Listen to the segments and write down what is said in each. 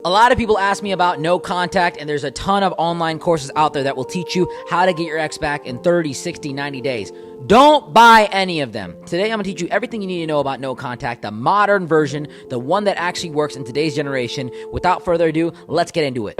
A lot of people ask me about no contact, and there's a ton of online courses out there that will teach you how to get your ex back in 30, 60, 90 days. Don't buy any of them. Today, I'm going to teach you everything you need to know about no contact, the modern version, the one that actually works in today's generation. Without further ado, let's get into it.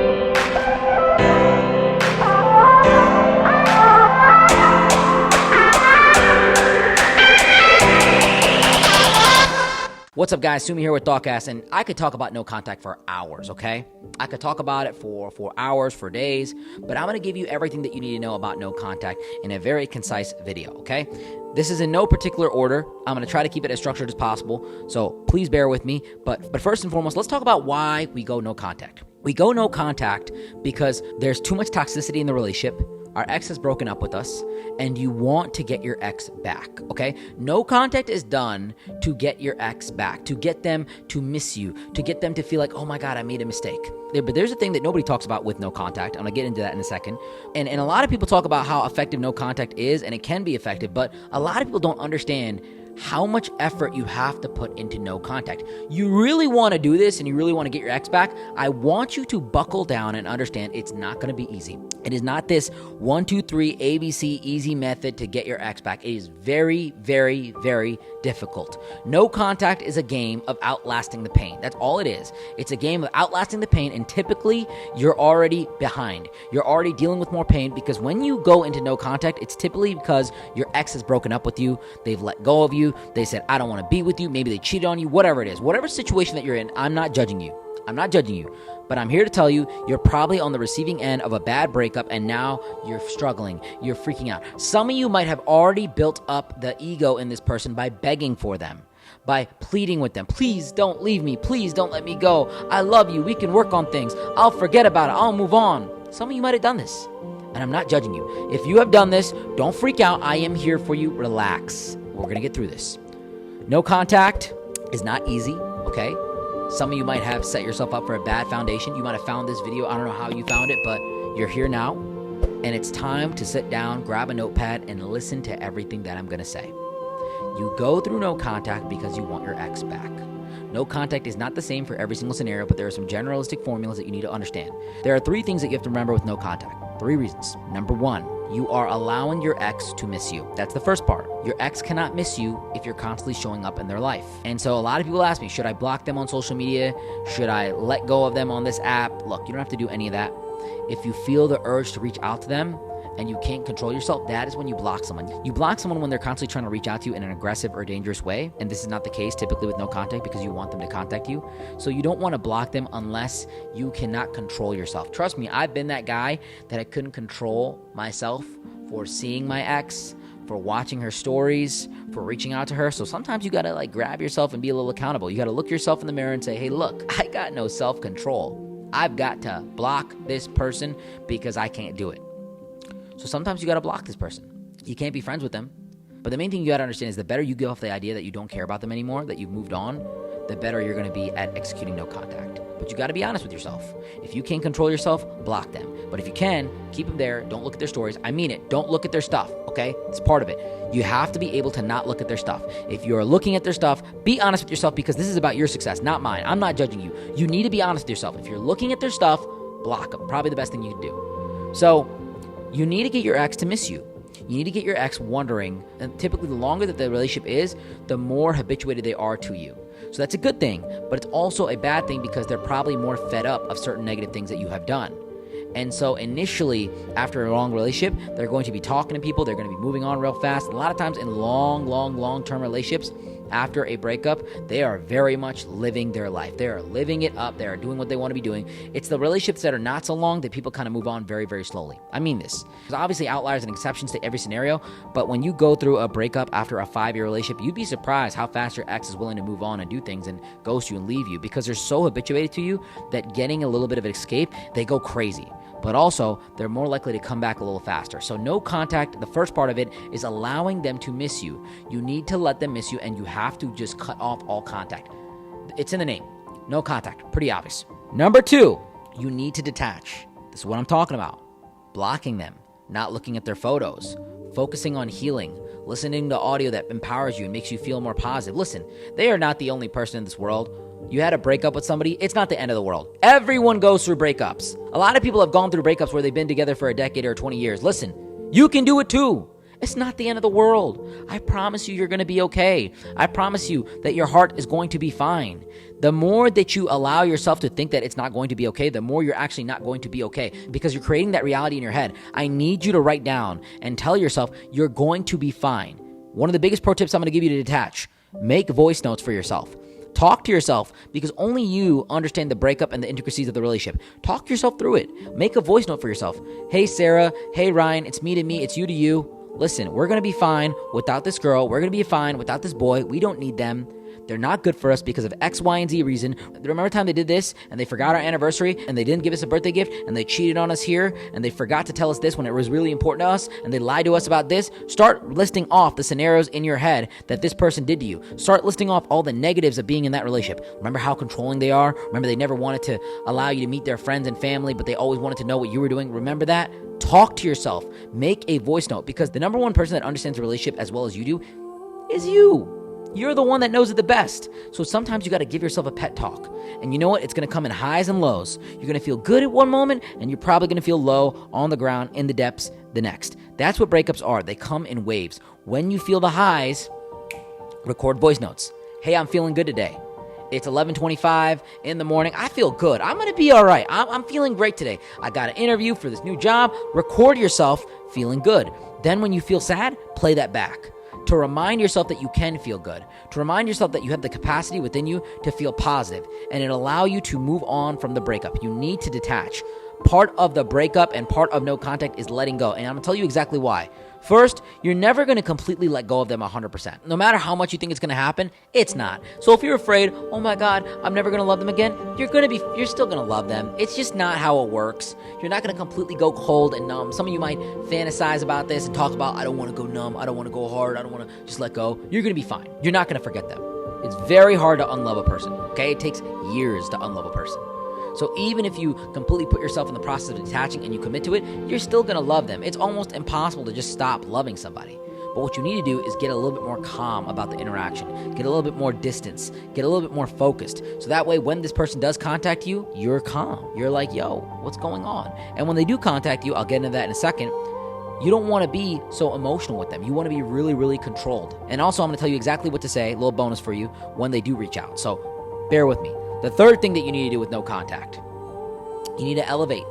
What's up, guys? Sumi here with ThoughtCast, and I could talk about no contact for hours, okay? I could talk about it for hours, for days, but I'm going to give you everything that you need to know about no contact in a very concise video, okay? This is in no particular order. I'm going to try to keep it as structured as possible, so please bear with me. But first and foremost, let's talk about why we go no contact. We go no contact because there's too much toxicity in the relationship. Our ex has broken up with us, and you want to get your ex back, okay? No contact is done to get your ex back, to get them to miss you, to get them to feel like, oh my God, I made a mistake. But there's a thing that nobody talks about with no contact. I'm gonna get into that in a second. And a lot of people talk about how effective no contact is, and it can be effective, but a lot of people don't understand how much effort you have to put into no contact. You really want to do this and you really want to get your ex back. I want you to buckle down and understand it's not going to be easy. It is not this 1, 2, 3 ABC easy method to get your ex back. It is very, very, very difficult. No contact is a game of outlasting the pain. That's all it is. It's a game of outlasting the pain, and typically you're already behind. You're already dealing with more pain because when you go into no contact, it's typically because your ex has broken up with you. They've let go of you. They said, I don't want to be with you. Maybe they cheated on you, whatever it is. Whatever situation that you're in, I'm not judging you. But I'm here to tell you, you're probably on the receiving end of a bad breakup, and now you're struggling. You're freaking out. Some of you might have already built up the ego in this person by begging for them, by pleading with them. Please don't leave me. Please don't let me go. I love you. We can work on things. I'll forget about it. I'll move on. Some of you might have done this, and I'm not judging you. If you have done this, don't freak out. I am here for you. Relax. We're going to get through this. No contact is not easy, okay? Some of you might have set yourself up for a bad foundation. You might have found this video. I don't know how you found it, but you're here now. And it's time to sit down, grab a notepad, and listen to everything that I'm going to say. You go through no contact because you want your ex back. No contact is not the same for every single scenario, but there are some generalistic formulas that you need to understand. There are 3 things that you have to remember with no contact. 3 reasons. Number 1, you are allowing your ex to miss you. That's the first part. Your ex cannot miss you if you're constantly showing up in their life. And so a lot of people ask me, should I block them on social media? Should I let go of them on this app? Look, you don't have to do any of that. If you feel the urge to reach out to them, and you can't control yourself, that is when you block someone. You block someone when they're constantly trying to reach out to you in an aggressive or dangerous way, and this is not the case typically with no contact because you want them to contact you. So you don't want to block them unless you cannot control yourself. Trust me, I've been that guy that I couldn't control myself for seeing my ex, for watching her stories, for reaching out to her. So sometimes you gotta grab yourself and be a little accountable. You gotta look yourself in the mirror and say, hey, look, I got no self-control. I've got to block this person because I can't do it. So sometimes you got to block this person. You can't be friends with them. But the main thing you got to understand is the better you give off the idea that you don't care about them anymore, that you've moved on, the better you're going to be at executing no contact. But you got to be honest with yourself. If you can't control yourself, block them. But if you can, keep them there. Don't look at their stories. I mean it. Don't look at their stuff, okay? It's part of it. You have to be able to not look at their stuff. If you're looking at their stuff, be honest with yourself because this is about your success, not mine. I'm not judging you. You need to be honest with yourself. If you're looking at their stuff, block them. Probably the best thing you can do. So you need to get your ex to miss you. You need to get your ex wondering, and typically the longer that the relationship is, the more habituated they are to you. So that's a good thing, but it's also a bad thing because they're probably more fed up of certain negative things that you have done. And so initially, after a long relationship, they're going to be talking to people, they're going to be moving on real fast. A lot of times in long-term relationships, after a breakup, they are very much living their life. They are living it up. They are doing what they want to be doing. It's the relationships that are not so long that people kind of move on very, very slowly. I mean this. There's obviously outliers and exceptions to every scenario, but when you go through a breakup after a 5-year relationship, you'd be surprised how fast your ex is willing to move on and do things and ghost you and leave you because they're so habituated to you that getting a little bit of an escape, they go crazy. But also, they're more likely to come back a little faster. So no contact, the first part of it is allowing them to miss you. You need to let them miss you, and you have to just cut off all contact. It's in the name. No contact. Pretty obvious. Number 2, you need to detach. This is what I'm talking about. Blocking them, not looking at their photos, focusing on healing, listening to audio that empowers you and makes you feel more positive. Listen, they are not the only person in this world You had a breakup with somebody, it's not the end of the world. Everyone goes through breakups. A lot of people have gone through breakups where they've been together for a decade or 20 years. Listen, you can do it too. It's not the end of the world. I promise you, you're going to be okay. I promise you that your heart is going to be fine. The more that you allow yourself to think that it's not going to be okay, the more you're actually not going to be okay, because you're creating that reality in your head. I need you to write down and tell yourself you're going to be fine. One of the biggest pro tips I'm going to give you to detach: make voice notes for yourself. Talk to yourself, because only you understand the breakup and the intricacies of the relationship. Talk yourself through it. Make a voice note for yourself. Hey, Sarah. Hey, Ryan. It's me to me. It's you to you. Listen, we're going to be fine without this girl. We're going to be fine without this boy. We don't need them. They're not good for us because of X, Y, and Z reason. Remember the time they did this and they forgot our anniversary and they didn't give us a birthday gift and they cheated on us here and they forgot to tell us this when it was really important to us and they lied to us about this? Start listing off the scenarios in your head that this person did to you. Start listing off all the negatives of being in that relationship. Remember how controlling they are? Remember they never wanted to allow you to meet their friends and family, but they always wanted to know what you were doing? Remember that? Talk to yourself. Make a voice note, because the number one person that understands the relationship as well as you do is you. You're the one that knows it the best. So sometimes you got to give yourself a pep talk. And you know what? It's going to come in highs and lows. You're going to feel good at one moment, and you're probably going to feel low on the ground in the depths the next. That's what breakups are. They come in waves. When you feel the highs, record voice notes. Hey, I'm feeling good today. It's 11:25 in the morning. I feel good. I'm going to be all right. I'm feeling great today. I got an interview for this new job. Record yourself feeling good. Then when you feel sad, play that back, to remind yourself that you can feel good, to remind yourself that you have the capacity within you to feel positive, and it'll allow you to move on from the breakup. You need to detach. Part of the breakup and part of no contact is letting go, and I'm going to tell you exactly why. First, you're never going to completely let go of them 100%. No matter how much you think it's going to happen, it's not. So if you're afraid, oh my God, I'm never going to love them again, you're still going to love them. It's just not how it works. You're not going to completely go cold and numb. Some of you might fantasize about this and talk about, I don't want to go numb, I don't want to go hard, I don't want to just let go. You're going to be fine. You're not going to forget them. It's very hard to unlove a person, okay? It takes years to unlove a person. So even if you completely put yourself in the process of detaching and you commit to it, you're still going to love them. It's almost impossible to just stop loving somebody. But what you need to do is get a little bit more calm about the interaction, get a little bit more distance, get a little bit more focused. So that way, when this person does contact you, you're calm. You're like, yo, what's going on? And when they do contact you, I'll get into that in a second, you don't want to be so emotional with them. You want to be really, really controlled. And also, I'm going to tell you exactly what to say, a little bonus for you, when they do reach out. So bear with me. The third thing that you need to do with no contact, you need to elevate.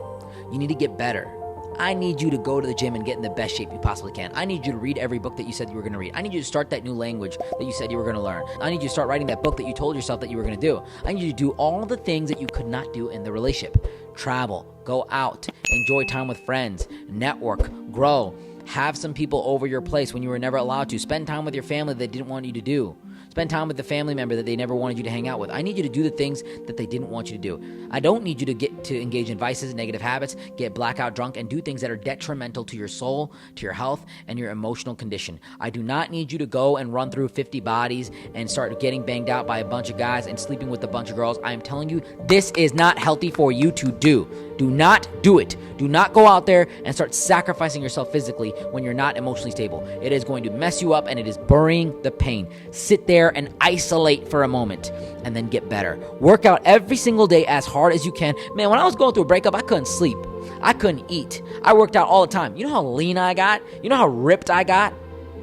You need to get better. I need you to go to the gym and get in the best shape you possibly can. I need you to read every book that you said you were going to read. I need you to start that new language that you said you were going to learn. I need you to start writing that book that you told yourself that you were going to do. I need you to do all the things that you could not do in the relationship. Travel, go out, enjoy time with friends, network, grow, have some people over your place when you were never allowed to. Spend time with your family that didn't want you to do. Spend time with the family member that they never wanted you to hang out with. I need you to do the things that they didn't want you to do. I don't need you to get to engage in vices, negative habits, get blackout drunk, and do things that are detrimental to your soul, to your health, and your emotional condition. I do not need you to go and run through 50 bodies and start getting banged out by a bunch of guys and sleeping with a bunch of girls. I am telling you, this is not healthy for you to do. Do not do it. Do not go out there and start sacrificing yourself physically when you're not emotionally stable. It is going to mess you up, and it is burying the pain. Sit there and isolate for a moment and then get better. Work out every single day as hard as you can. Man, when I was going through a breakup, I couldn't sleep. I couldn't eat. I worked out all the time. You know how lean I got? You know how ripped I got?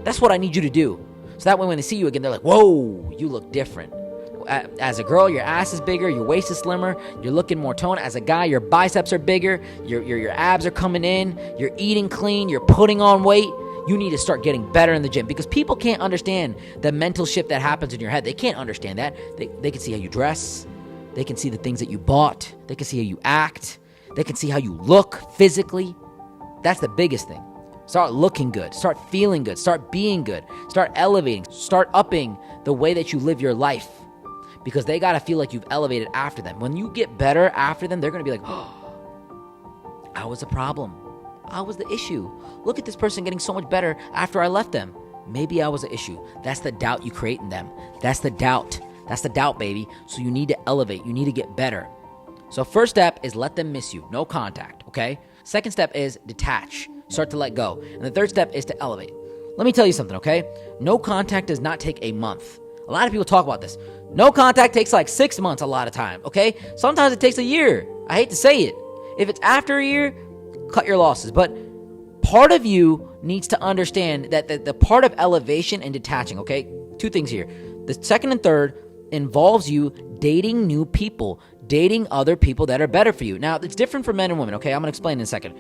That's what I need you to do. So that way when they see you again, they're like, whoa, you look different. As a girl, your ass is bigger, your waist is slimmer, you're looking more toned. As a guy, your biceps are bigger, your abs are coming in, you're eating clean, you're putting on weight. You need to start getting better in the gym, because people can't understand the mental shift that happens in your head. They can't understand that. They can see how you dress. They can see the things that you bought. They can see how you act. They can see how you look physically. That's the biggest thing. Start looking good. Start feeling good. Start being good. Start elevating. Start upping the way that you live your life, because they got to feel like you've elevated after them. When you get better after them, they're going to be like, oh, I was a problem. I was the issue. Look at this person getting so much better after I left them. Maybe I was the issue. That's the doubt you create in them. That's the doubt. That's the doubt, baby. So you need to elevate. You need to get better. So first step is let them miss you. No contact, okay? Second step is detach. Start to let go. And the third step is to elevate. Let me tell you something, okay? No contact does not take a month. A lot of people talk about this. No contact takes like 6 months a lot of time, okay? Sometimes it takes a year. I hate to say it. If it's after a year, cut your losses. But part of you needs to understand that the part of elevation and detaching, okay? Two things here. The second and third involves you dating new people, dating other people that are better for you. Now, it's different for men and women, okay? I'm going to explain in a second.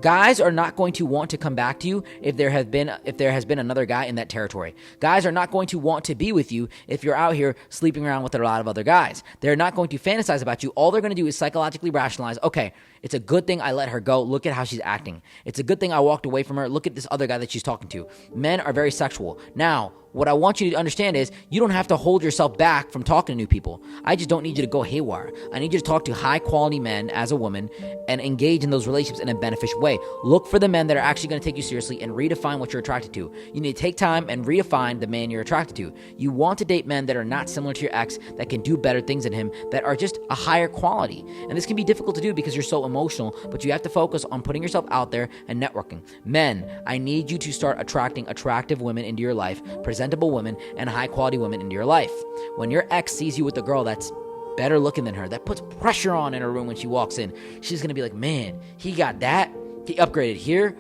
Guys are not going to want to come back to you if there has been another guy in that territory. Guys are not going to want to be with you if you're out here sleeping around with a lot of other guys. They're not going to fantasize about you. All they're going to do is psychologically rationalize, okay, it's a good thing I let her go. Look at how she's acting. It's a good thing I walked away from her. Look at this other guy that she's talking to. Men are very sexual. Now, what I want you to understand is you don't have to hold yourself back from talking to new people. I just don't need you to go haywire. I need you to talk to high quality men as a woman and engage in those relationships in a beneficial way. Look for the men that are actually going to take you seriously and redefine what you're attracted to. You need to take time and redefine the man you're attracted to. You want to date men that are not similar to your ex, that can do better things than him, that are just a higher quality. And this can be difficult to do because you're so emotional, but you have to focus on putting yourself out there and networking. Men, I need you to start attracting attractive women into your life, presentable women, and high-quality women into your life. When your ex sees you with a girl that's better looking than her, that puts pressure on in her room when she walks in, she's going to be like, man, he got that. He upgraded here.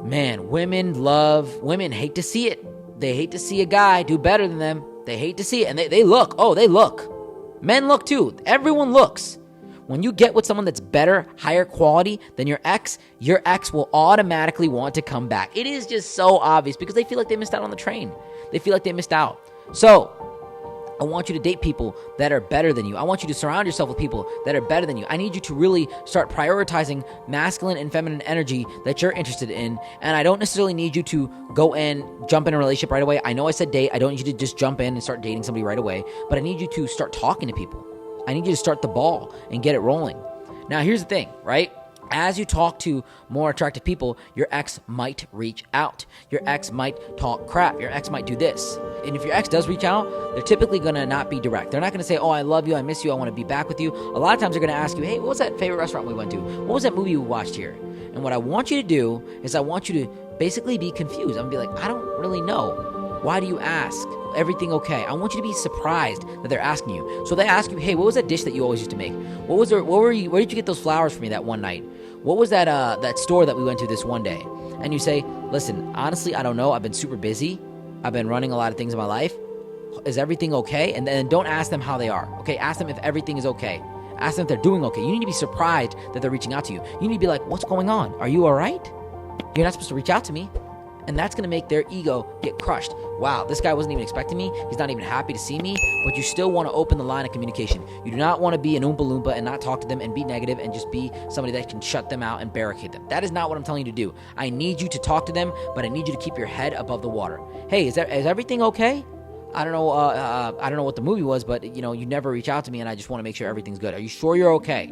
Man, women hate to see it. They hate to see a guy do better than them. They hate to see it. And they look. Oh, they look. Men look too. Everyone looks. When you get with someone that's better, higher quality than your ex will automatically want to come back. It is just so obvious because they feel like they missed out on the train. They feel like they missed out. So, I want you to date people that are better than you. I want you to surround yourself with people that are better than you. I need you to really start prioritizing masculine and feminine energy that you're interested in. And I don't necessarily need you to go and jump in a relationship right away. I know I said date. I don't need you to just jump in and start dating somebody right away. But I need you to start talking to people. I need you to start the ball and get it rolling. Now, here's the thing, right? As you talk to more attractive people, your ex might reach out. Your ex might talk crap. Your ex might do this. And if your ex does reach out, they're typically going to not be direct. They're not going to say, oh, I love you, I miss you, I want to be back with you. A lot of times they're going to ask you, hey, what was that favorite restaurant we went to? What was that movie we watched here? And what I want you to do is I want you to basically be confused. I'm going to be like, I don't really know. Why do you ask? Everything okay? I want you to be surprised that they're asking you. So they ask you, hey, what was that dish that you always used to make? Where did you get those flowers for me that one night? What was that store that we went to this one day? And you say, listen, honestly, I don't know. I've been super busy. I've been running a lot of things in my life. Is everything okay? And then don't ask them how they are. Okay, ask them if everything is okay. Ask them if they're doing okay. You need to be surprised that they're reaching out to you. You need to be like, what's going on? Are you all right? You're not supposed to reach out to me. And that's going to make their ego get crushed. Wow, this guy wasn't even expecting me. He's not even happy to see me. But you still want to open the line of communication. You do not want to be an Oompa Loompa and not talk to them and be negative and just be somebody that can shut them out and barricade them. That is not what I'm telling you to do. I need you to talk to them, but I need you to keep your head above the water. Hey, is everything okay? I don't know what the movie was, but you never reach out to me and I just want to make sure everything's good. Are you sure you're okay?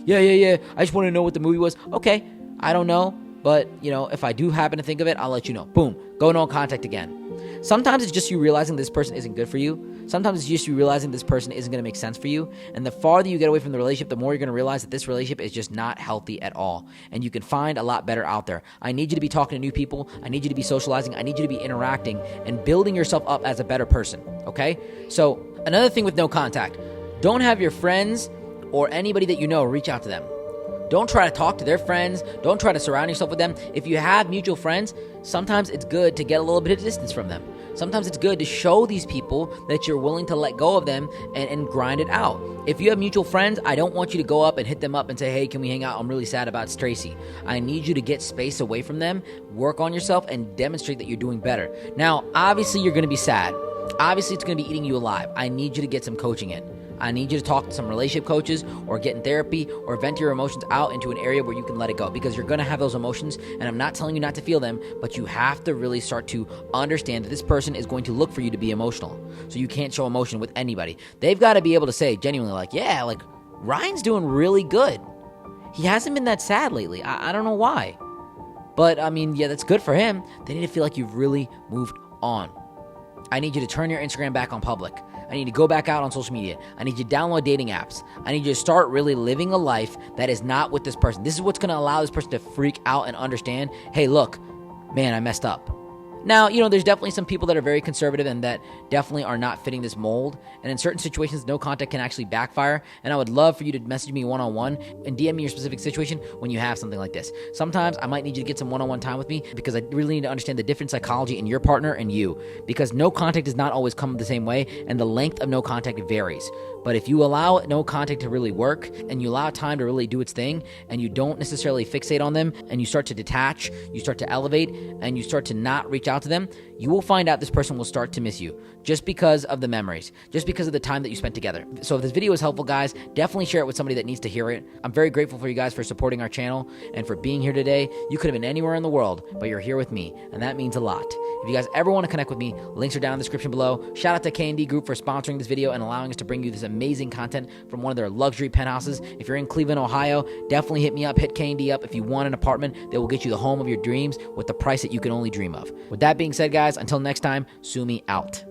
Yeah. I just want to know what the movie was. Okay, I don't know. But, if I do happen to think of it, I'll let you know. Boom. Go no contact again. Sometimes it's just you realizing this person isn't good for you. Sometimes it's just you realizing this person isn't going to make sense for you. And the farther you get away from the relationship, the more you're going to realize that this relationship is just not healthy at all. And you can find a lot better out there. I need you to be talking to new people. I need you to be socializing. I need you to be interacting and building yourself up as a better person. Okay? So another thing with no contact, don't have your friends or anybody that you know reach out to them. Don't try to talk to their friends. Don't try to surround yourself with them. If you have mutual friends, sometimes it's good to get a little bit of distance from them. Sometimes it's good to show these people that you're willing to let go of them and grind it out. If you have mutual friends, I don't want you to go up and hit them up and say, hey, can we hang out? I'm really sad about Tracy. I need you to get space away from them, work on yourself, and demonstrate that you're doing better. Now, obviously, you're going to be sad. Obviously, it's going to be eating you alive. I need you to get some coaching in. I need you to talk to some relationship coaches or get in therapy or vent your emotions out into an area where you can let it go, because you're going to have those emotions, and I'm not telling you not to feel them, but you have to really start to understand that this person is going to look for you to be emotional. So you can't show emotion with anybody. They've got to be able to say genuinely Ryan's doing really good. He hasn't been that sad lately. I don't know why. But that's good for him. They need to feel like you've really moved on. I need you to turn your Instagram back on public. I need to go back out on social media. I need you to download dating apps. I need you to start really living a life that is not with this person. This is what's going to allow this person to freak out and understand, hey, look, man, I messed up. Now, there's definitely some people that are very conservative and that definitely are not fitting this mold. And in certain situations, no contact can actually backfire. And I would love for you to message me one-on-one and DM me your specific situation when you have something like this. Sometimes I might need you to get some one-on-one time with me because I really need to understand the different psychology in your partner and you. Because no contact does not always come the same way, and the length of no contact varies. But if you allow no contact to really work, and you allow time to really do its thing, and you don't necessarily fixate on them, and you start to detach, you start to elevate, and you start to not reach out to them, you will find out this person will start to miss you just because of the memories, just because of the time that you spent together. So if this video is helpful, guys, definitely share it with somebody that needs to hear it. I'm very grateful for you guys for supporting our channel and for being here today. You could have been anywhere in the world, but you're here with me, and that means a lot. If you guys ever want to connect with me, links are down in the description below. Shout out to K&D Group for sponsoring this video and allowing us to bring you this amazing content from one of their luxury penthouses. If you're in Cleveland, Ohio, definitely hit me up, hit K&D up if you want an apartment that will get you the home of your dreams with the price that you can only dream of. With that being said, guys, until next time, Sumi out.